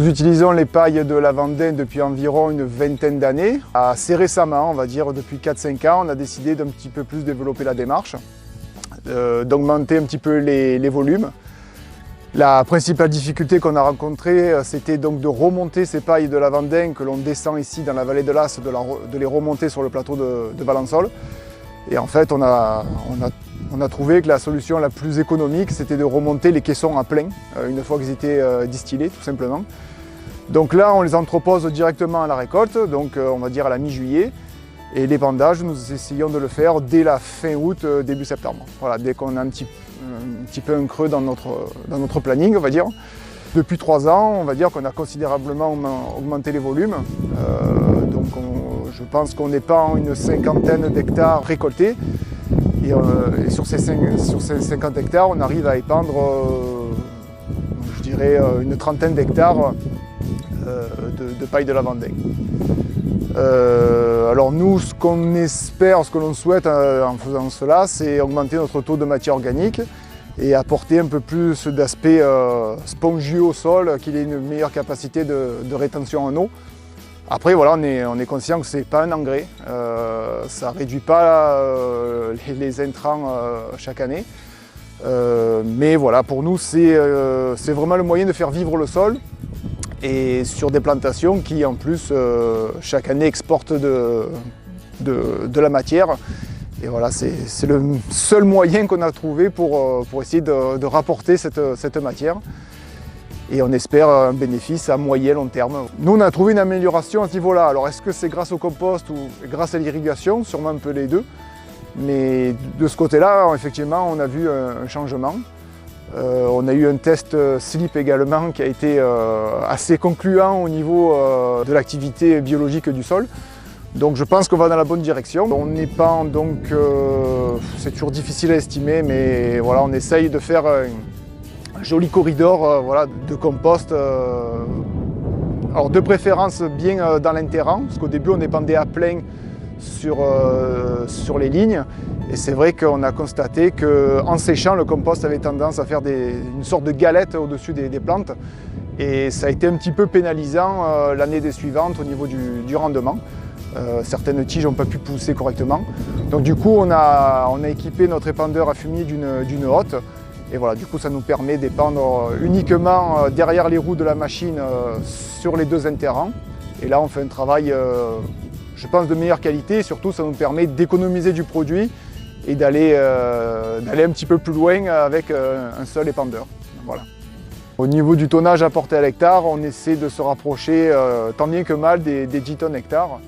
Nous utilisons les pailles de Lavandin depuis environ une vingtaine d'années. Assez récemment, on va dire depuis 4-5 ans, on a décidé d'un petit peu plus développer la démarche, d'augmenter un petit peu les volumes. La principale difficulté qu'on a rencontrée, c'était donc de remonter ces pailles de Lavandin que l'on descend ici dans la vallée de l'As, de les remonter sur le plateau de Valensole. Et en fait, on a trouvé que la solution la plus économique, c'était de remonter les caissons à plein, une fois qu'ils étaient distillés, tout simplement. Donc là, on les entrepose directement à la récolte, donc on va dire à la mi-juillet. Et l'épandage, nous essayons de le faire dès la fin août, début septembre. Voilà, dès qu'on a un petit peu un creux dans notre planning, on va dire. Depuis 3 ans, on va dire qu'on a considérablement augmenté les volumes. Donc je pense qu'on n'est pas en une 50aine d'hectares récoltés. Et sur ces 50 hectares, on arrive à épandre, je dirais, une 30aine d'hectares de paille de Lavandin. Alors nous, ce qu'on espère, ce que l'on souhaite en faisant cela, c'est augmenter notre taux de matière organique et apporter un peu plus d'aspect spongieux au sol, qu'il ait une meilleure capacité de rétention en eau. Après, voilà, on est conscient que ce n'est pas un engrais, ça ne réduit pas les intrants chaque année. Mais voilà, pour nous, c'est vraiment le moyen de faire vivre le sol et sur des plantations qui, en plus, chaque année exportent de la matière. Et voilà, c'est le seul moyen qu'on a trouvé pour essayer de rapporter cette matière. Et on espère un bénéfice à moyen long terme. Nous, on a trouvé une amélioration à ce niveau-là. Alors, est-ce que c'est grâce au compost ou grâce à l'irrigation? Sûrement un peu les deux. Mais de ce côté-là, effectivement, on a vu un changement. On a eu un test slip également qui a été assez concluant au niveau de l'activité biologique du sol. Donc je pense qu'on va dans la bonne direction. On n'est pas donc, c'est toujours difficile à estimer, mais voilà, on essaye de faire un joli corridor voilà, de compost. Alors de préférence bien dans l'interrang, parce qu'au début on épandait à plein sur les lignes. Et c'est vrai qu'on a constaté qu'en séchant, le compost avait tendance à faire une sorte de galette au-dessus des plantes. Et ça a été un petit peu pénalisant l'année suivante au niveau du rendement. Certaines tiges n'ont pas pu pousser correctement. Donc du coup, on a équipé notre épandeur à fumier d'une hotte. Et voilà, du coup, ça nous permet d'épandre uniquement derrière les roues de la machine sur les 2 interrangs. Et là, on fait un travail, je pense, de meilleure qualité. Et surtout, ça nous permet d'économiser du produit et d'aller un petit peu plus loin avec un seul épandeur. Voilà. Au niveau du tonnage apporté à l'hectare, on essaie de se rapprocher tant bien que mal des 10 tonnes hectares.